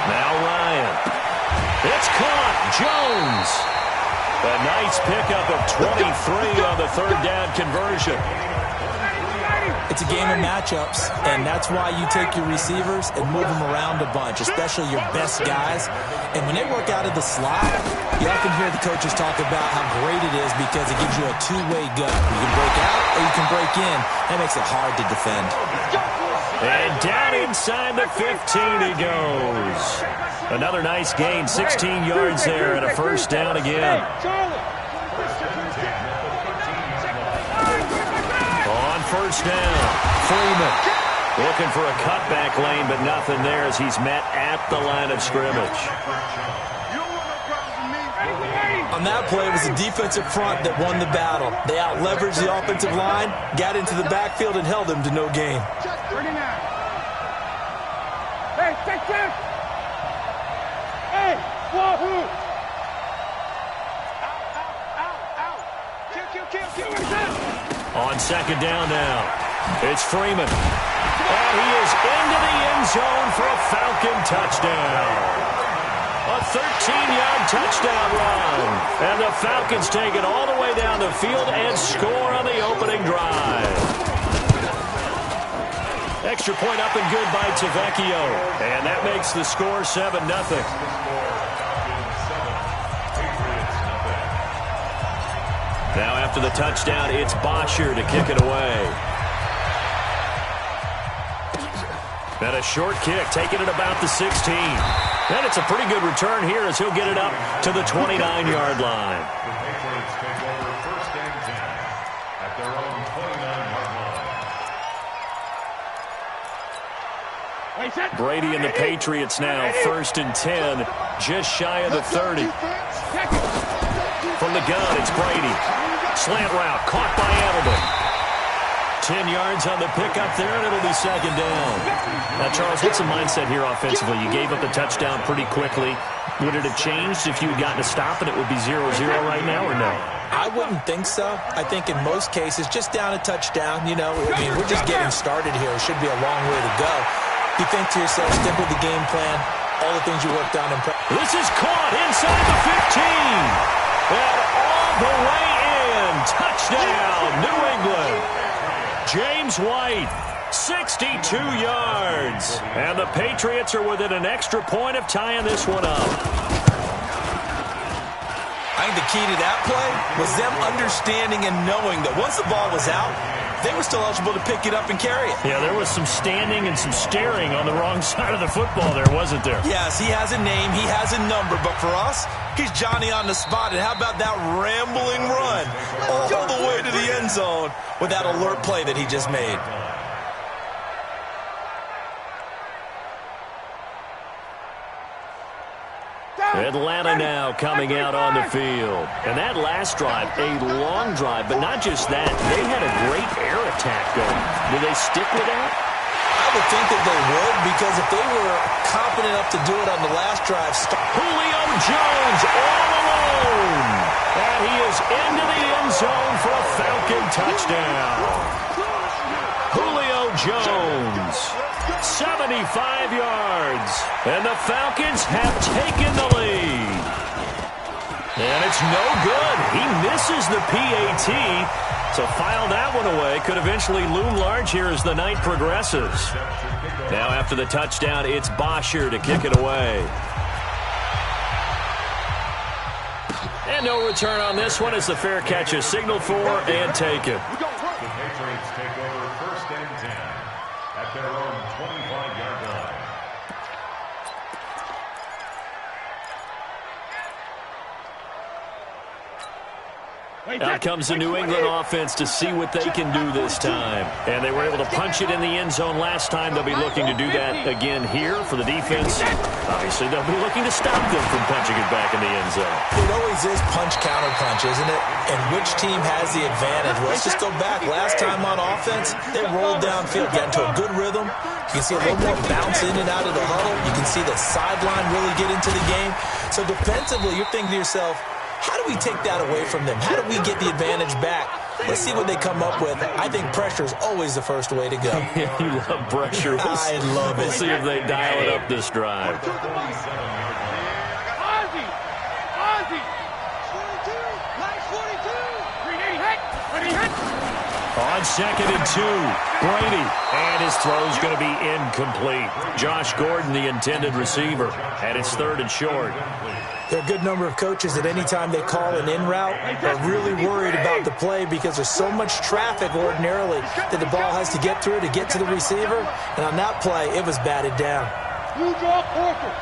Now Ryan. It's caught. Jones. A nice pickup of 23 on the third down conversion. It's a game of matchups, and that's why you take your receivers and move them around a bunch, especially your best guys. And when they work out of the slot, you often hear the coaches talk about how great it is because it gives you a two-way gut. You can break out or you can break in. That makes it hard to defend. And down inside the 15 he goes. Another nice gain, 16 yards there, and a first down again. On first down, Freeman looking for a cutback lane, but nothing there as he's met at the line of scrimmage. On that play, it was the defensive front that won the battle. They out-leveraged the offensive line, got into the backfield, and held them to no gain. Hey, check. Hey, wahoo! Out. Kill. On second down now, it's Freeman. And he is into the end zone for a Falcon touchdown. A 13-yard touchdown run. And the Falcons take it all the way down the field and score on the opening drive. Extra point up and good by Tavecchio. And that makes the score 7-0. Now after the touchdown, it's Bosher to kick it away. And a short kick, taking it about the 16. And it's a pretty good return here as he'll get it up to the 29-yard line. The Patriots take over first and 10 at their own 29-yard line. Brady and the Patriots now, first and 10, just shy of the 30. From the gun, it's Brady. Slant route, caught by Edelman. 10 yards on the pickup there, and it'll be second down. Now, Charles, what's the mindset here offensively? You gave up the touchdown pretty quickly. Would it have changed if you had gotten a stop and it would be 0-0 right now, or no? I wouldn't think so. I think in most cases, just down a touchdown, we're just getting started here. It should be a long way to go. You think to yourself, stick with the game plan, all the things you worked on in practice. This is caught inside the 15. And all the way in. Touchdown, New England. James White, 62 yards. And the Patriots are within an extra point of tying this one up. I think the key to that play was them understanding and knowing that once the ball was out, they were still eligible to pick it up and carry it. Yeah, there was some standing and some staring on the wrong side of the football there, wasn't there? Yes, he has a name, he has a number, but for us, he's Johnny on the spot. And how about that rambling run all the way to the end zone with that alert play that he just made? Atlanta now coming out on the field. And that last drive, a long drive, but not just that. They had a great air attack going. Will they stick with that? I would think that they would, because if they were confident enough to do it on the last drive. Julio Jones all alone. And he is into the end zone for a Falcon touchdown. Julio Jones, 75 yards. And the Falcons have taken the lead. And it's no good. He misses the PAT. So file that one away. Could eventually loom large here as the night progresses. Now after the touchdown, it's Bosher to kick it away. And no return on this one as the fair catch is signaled for and taken. The Patriots take over first and 10 at their own 25-yard line. Out comes the New England offense to see what they can do this time. And they were able to punch it in the end zone last time. They'll be looking to do that again here for the defense. Obviously, they'll be looking to stop them from punching it back in the end zone. It always is punch-counter-punch, isn't it? And which team has the advantage? Well, let's just go back. Last time on offense, they rolled downfield, got into a good rhythm. You can see a little more bounce in and out of the huddle. You can see the sideline really get into the game. So defensively, you're thinking to yourself, how do we take that away from them? How do we get the advantage back? Let's see what they come up with. I think pressure is always the first way to go. You love pressure. I love it. We'll see if they dial it up this drive. On 2nd and 2, Brady, and his throw's going to be incomplete. Josh Gordon, the intended receiver, and it's 3rd and short. There are a good number of coaches that any time they call an in route are really worried about the play because there's so much traffic ordinarily that the ball has to get through to get to the receiver. And on that play, it was batted down. You draw quarter.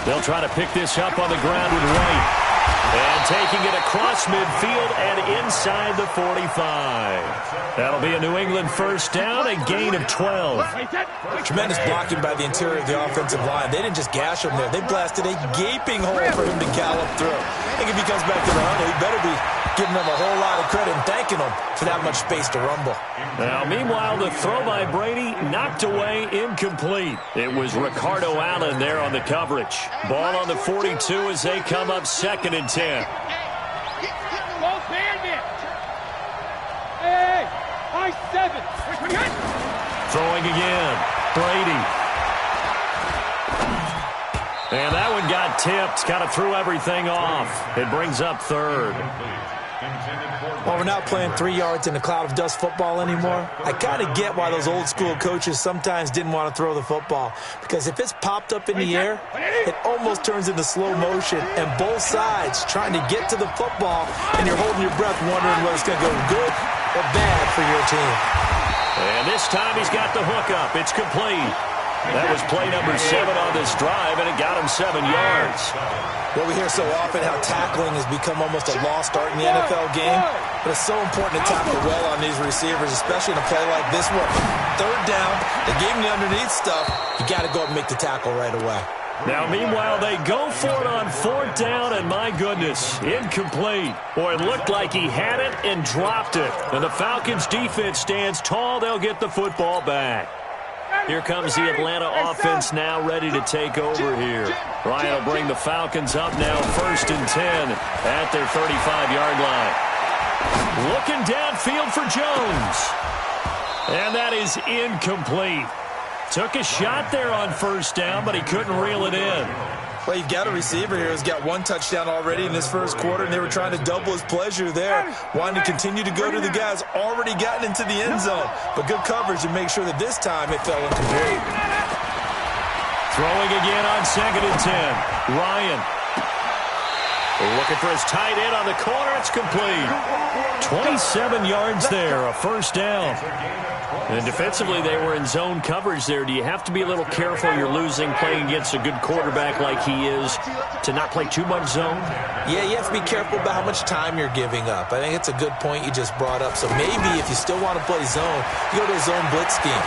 They'll try to pick this up on the ground with White. And taking it across midfield and inside the 45. That'll be a New England first down, a gain of 12. Tremendous blocking by the interior of the offensive line. They didn't just gash him there. They blasted a gaping hole for him to gallop through. I think if he comes back to the huddle, he better be giving them a whole lot of credit and thanking them for that much space to rumble. Now, meanwhile, the throw by Brady knocked away, incomplete. It was Ricardo Allen there on the coverage. Ball on the 42 as they come up 2nd and 10. Hey, high 7. Throwing again, Brady. And that one got tipped, kind of threw everything off. It brings up 3rd. Well, we're not playing 3 yards in a cloud of dust football anymore. I kind of get why those old school coaches sometimes didn't want to throw the football. Because if it's popped up in the air, it almost turns into slow motion. And both sides trying to get to the football, and you're holding your breath wondering whether it's going to go good or bad for your team. And this time he's got the hook up. It's complete. That was play number 7 on this drive, and it got him 7 yards. Well, we hear so often how tackling has become almost a lost art in the NFL game. But it's so important to tackle well on these receivers, especially in a play like this one. 3rd down, they gave him the underneath stuff. You got to go up and make the tackle right away. Now, meanwhile, they go for it on 4th down, and my goodness, incomplete. Boy, it looked like he had it and dropped it. And the Falcons' defense stands tall. They'll get the football back. Here comes the Atlanta offense now ready to take over here. Ryan will bring the Falcons up now 1st and 10 at their 35-yard line. Looking downfield for Jones. And that is incomplete. Took a shot there on 1st down, but he couldn't reel it in. Well, you've got a receiver here who's got 1 touchdown already in this first quarter, and they were trying to double his pleasure there, wanting to continue to go to the guys already gotten into the end zone. But good coverage to make sure that this time it fell incomplete. Throwing again on 2nd and 10. Ryan. Looking for his tight end on the corner. It's complete. 27 yards there, a 1st down. And defensively, they were in zone coverage there. Do you have to be a little careful? You're losing playing against a good quarterback like he is to not play too much zone? Yeah, you have to be careful about how much time you're giving up. I think it's a good point you just brought up. So maybe if you still want to play zone, you go to a zone blitz scheme.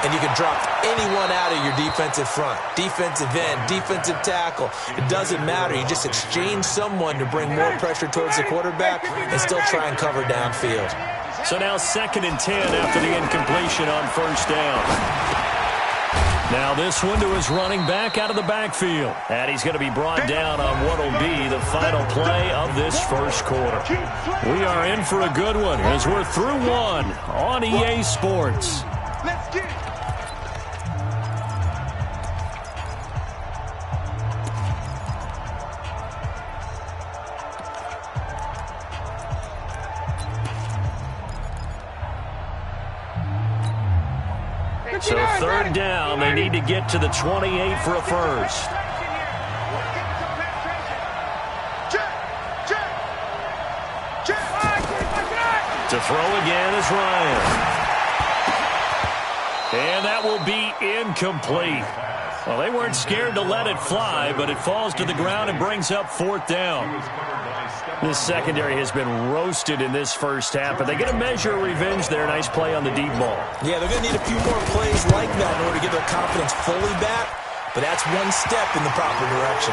And you can drop anyone out of your defensive front. Defensive end, defensive tackle. It doesn't matter. You just exchange someone to bring more pressure towards the quarterback and still try and cover downfield. So now 2nd and 10 after the incompletion on 1st down. Now this one to his running back out of the backfield. And he's going to be brought down on what will be the final play of this first quarter. We are in for a good one as we're through 1 on EA Sports. Let's get it. So 3rd down, they need to get to the 28 for a first. To throw again is Ryan. And that will be incomplete. Well, they weren't scared to let it fly, but it falls to the ground and brings up 4th down. This secondary has been roasted in this first half, but they get a measure of revenge there. Nice play on the deep ball. Yeah, they're going to need a few more plays like that in order to get their confidence fully back, but that's one step in the proper direction.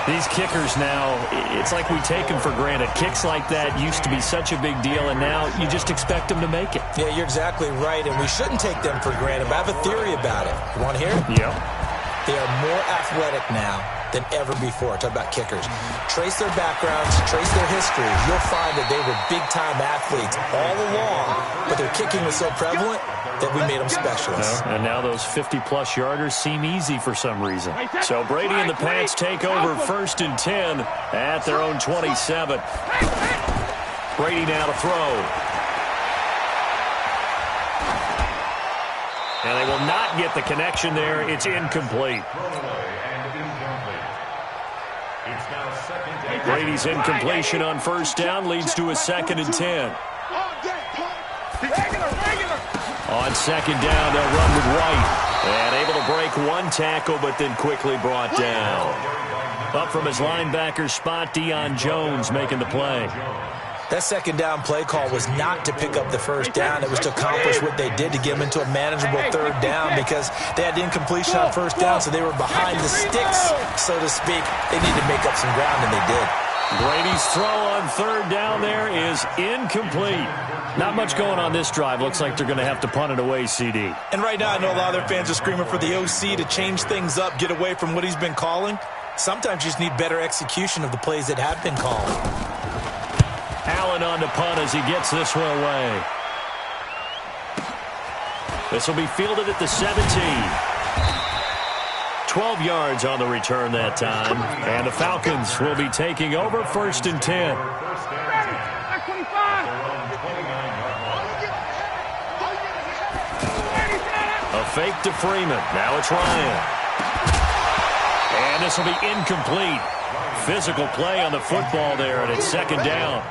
These kickers now, it's like we take them for granted. Kicks like that used to be such a big deal, and now you just expect them to make it. Yeah, you're exactly right, and we shouldn't take them for granted, but I have a theory about it. You want to hear it? Yeah. They are more athletic now than ever before. Talk about kickers. Trace their backgrounds, trace their history. You'll find that they were big-time athletes all along, but their kicking was so prevalent that we made them specialists. And now those 50-plus yarders seem easy for some reason. So Brady and the Pats take over 1st and 10 at their own 27. Brady now to throw. And they will not get the connection there. It's incomplete. Brady's incompletion on 1st down leads to a 2nd and 10. On 2nd down, they'll run with White. And able to break one tackle, but then quickly brought down. Up from his linebacker spot, Deion Jones making the play. That 2nd down play call was not to pick up the 1st down. It was to accomplish what they did to get them into a manageable 3rd down because they had incompletion on 1st down, so they were behind the sticks, so to speak. They needed to make up some ground, and they did. Brady's throw on 3rd down there is incomplete. Not much going on this drive. Looks like they're going to have to punt it away, CD. And right now, I know a lot of their fans are screaming for the OC to change things up, get away from what he's been calling. Sometimes you just need better execution of the plays that have been called. Allen on to punt as he gets this one away. This will be fielded at the 17. 12 yards on the return that time. And the Falcons will be taking over 1st and 10. A fake to Freeman. Now it's Ryan. And this will be incomplete. Physical play on the football there, and it's 2nd down.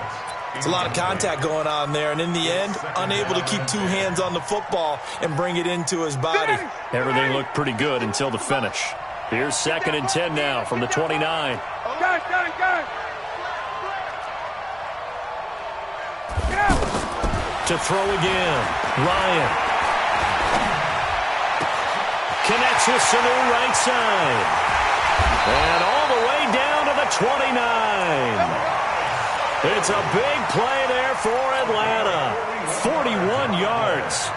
It's a lot of contact going on there, and in the end, unable to keep 2 hands on the football and bring it into his body. Everything looked pretty good until the finish. Here's 2nd and 10 now from the 29. To throw again, Ryan. Connects with Sanu right side. And all the way down to the 29. It's a big play there for Atlanta. 41 yards.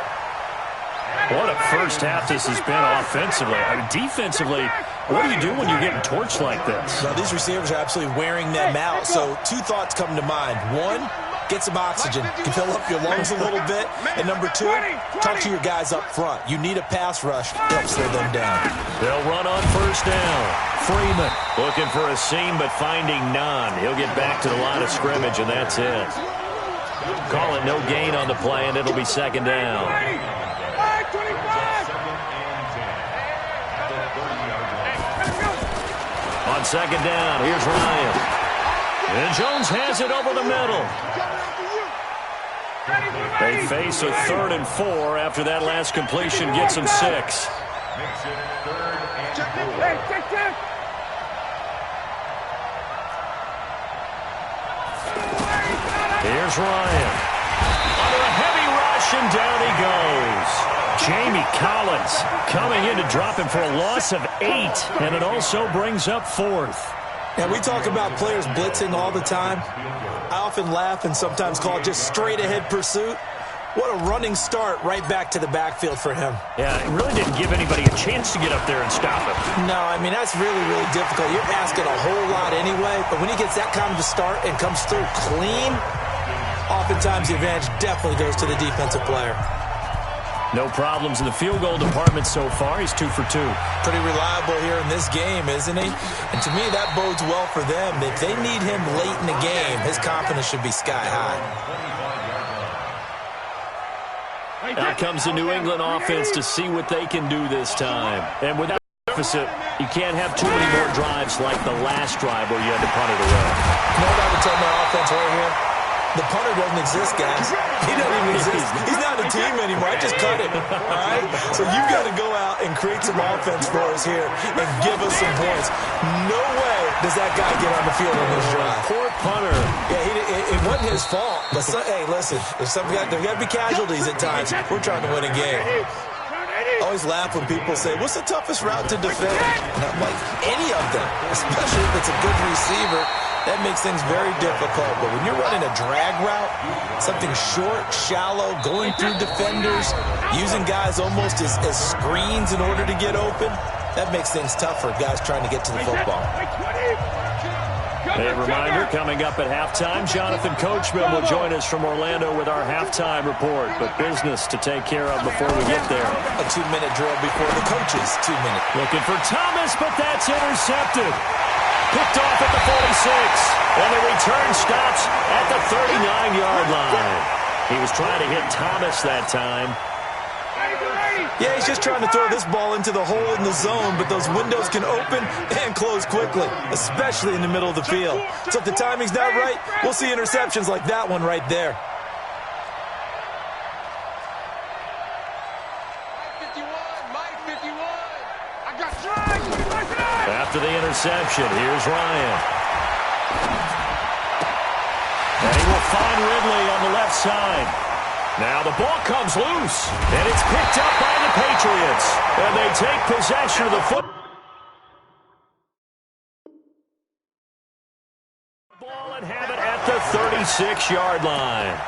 What a first half this has been offensively. I mean, defensively, what do you do when you're getting torched like this? Well, these receivers are absolutely wearing them out. So 2 thoughts come to mind. 1, get some oxygen. You can fill up your lungs a little bit. And number 2, talk to your guys up front. You need a pass rush to help slow them down. They'll run on 1st down. Freeman looking for a seam, but finding none. He'll get back to the line of scrimmage, and that's it. Call it no gain on the play, and it'll be 2nd down. On 2nd down, here's Ryan. And Jones has it over the middle. They face a 3rd and 4 after that last completion gets them 6. Here's Ryan. Under a heavy rush, and down he goes. Jamie Collins coming in to drop him for a loss of 8, and it also brings up 4th. And we talk about players blitzing all the time. I often laugh and sometimes call it just straight-ahead pursuit. What a running start right back to the backfield for him. Yeah, it really didn't give anybody a chance to get up there and stop him. No, I mean, that's really, really difficult. You're asking a whole lot anyway, but when he gets that kind of a start and comes through clean, oftentimes the advantage definitely goes to the defensive player. No problems in the field goal department so far. He's 2 for 2. Pretty reliable here in this game, isn't he? And to me, that bodes well for them. If they need him late in the game, his confidence should be sky high. Out comes the New England offense to see what they can do this time. And without deficit, you can't have too many more drives like the last drive where you had to punt it away. You know what I would tell my offense right here? The punter doesn't exist, guys. He doesn't even exist. He's not a team anymore. I just cut it, all right? So you've got to go out and create some offense for us here and give us some points. No way does that guy get on the field on this drive. Poor punter. Yeah, it wasn't his fault. But hey, listen, there's got to be casualties at times. We're trying to win a game. I always laugh when people say, what's the toughest route to defend? And I'm like, any of them, especially if it's a good receiver. That makes things very difficult. But when you're running a drag route, something short, shallow, going through defenders, using guys almost as screens in order to get open, That makes things tough for guys trying to get to the football. A reminder, coming up at halftime, Jonathan Coachman will join us from Orlando with our halftime report. But business to take care of before we get there. A 2-minute drill before the coaches' 2 minute. Looking for Thomas, but that's intercepted. Picked off at the 46. And the return stops at the 39-yard line. He was trying to hit Thomas that time. Yeah, he's just trying to throw this ball into the hole in the zone, but those windows can open and close quickly, especially in the middle of the field. So if the timing's not right, we'll see interceptions like that one right there. After the interception, here's Ryan. And he will find Ridley on the left side. Now the ball comes loose, and it's picked up by the Patriots. And they take possession of the football and have it at the 36-yard line.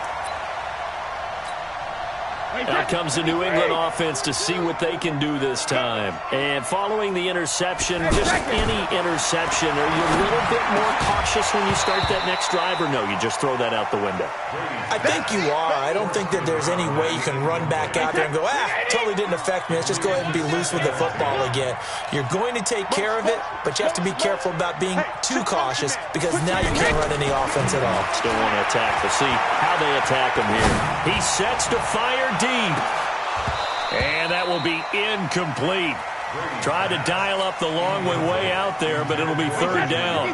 Out comes the New England offense to see what they can do this time. And following the interception, just any interception, are you a little bit more cautious when you start that next drive, or no, you just throw that out the window? I think you are. I don't think that there's any way you can run back out there and go, totally didn't affect me. Let's just go ahead and be loose with the football again. You're going to take care of it, but you have to be careful about being too cautious because now you can't run any offense at all. Still want to attack. We'll see how they attack him here. He sets to fire deep. And that will be incomplete. Tried to dial up the long way out there, but it'll be third down.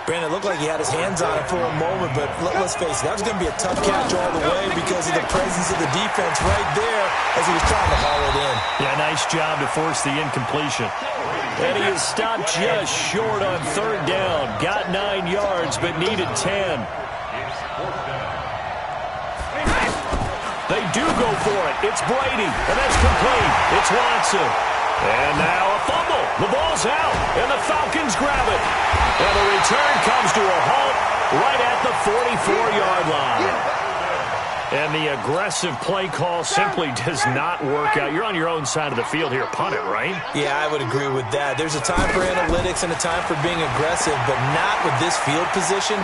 Brandon, it looked like he had his hands on it for a moment, but let's face it, that was going to be a tough catch all the way because of the presence of the defense right there as he was trying to haul it in. Yeah, nice job to force the incompletion. And he is stopped just short on third down. Got 9 yards, but needed 10. They do go for it. It's Brady, and that's complete. It's Watson. And now a fumble. The ball's out, and the Falcons grab it. And the return comes to a halt right at the 44-yard line. And the aggressive play call simply does not work out. You're on your own side of the field here. Punt it, right? Yeah, I would agree with that. There's a time for analytics and a time for being aggressive, but not with this field position.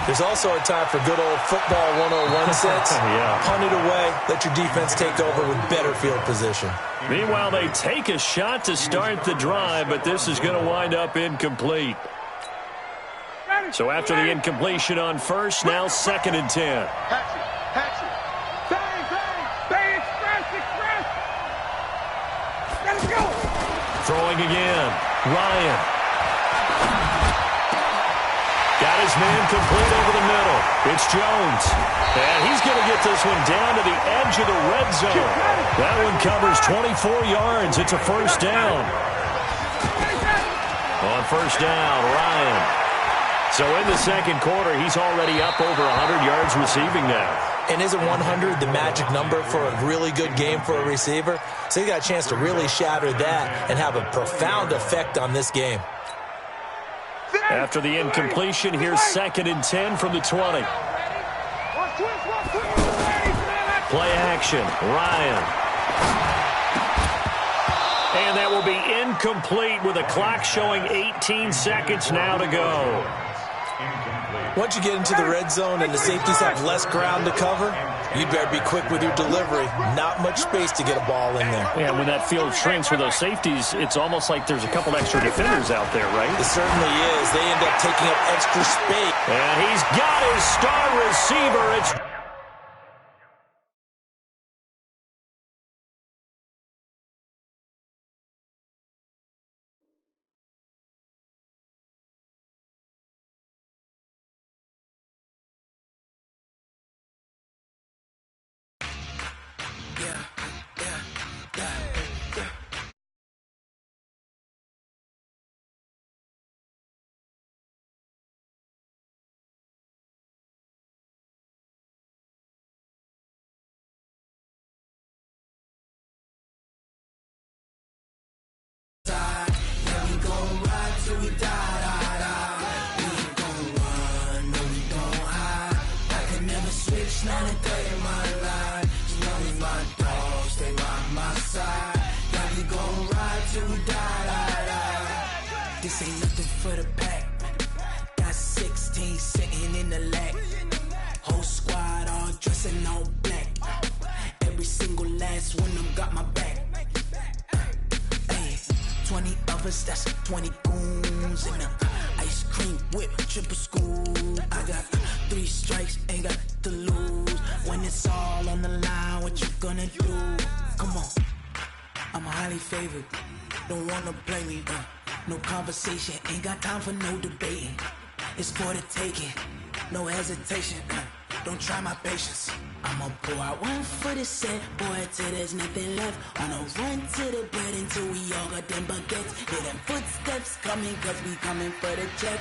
There's also a time for good old football 101 sets. Yeah. Punt it away. Let your defense take over with better field position. Meanwhile, they take a shot to start the drive, but this is going to wind up incomplete. So after the incompletion on first, now 2nd and 10. Throwing again. Ryan. Got his man complete over the middle. It's Jones. And he's going to get this one down to the edge of the red zone. That one covers 24 yards. It's a first down. On first down, Ryan. So in the second quarter, he's already up over 100 yards receiving now. And isn't 100 the magic number for a really good game for a receiver? So he got a chance to really shatter that and have a profound effect on this game. After the incompletion, here's 2nd and 10 from the 20. Play action, Ryan. And that will be incomplete with a clock showing 18 seconds now to go. Once you get into the red zone and the safeties have less ground to cover, you better be quick with your delivery. Not much space to get a ball in there. Yeah, when that field shrinks with those safeties, it's almost like there's a couple extra defenders out there, right? It certainly is. They end up taking up extra space. And he's got his star receiver. It's This ain't nothing for the pack. Got 16 sitting in the lap. Whole squad all dressing all black. Every single last one of them got my back. 20 of us, that's 20 goons in the ice cream whip, triple scoop. I got 3 strikes, ain't got to lose. When it's all on the line, what you gonna do? Come on, I'm highly favored. Don't wanna play me, no conversation. Ain't got time for no debating. It's for the taking, no hesitation. Don't try my patience. I'ma pour out one for the set, boy, till there's nothing left. On a run to the bread until we all got them baguettes. Hear them footsteps coming, cause we coming for the check.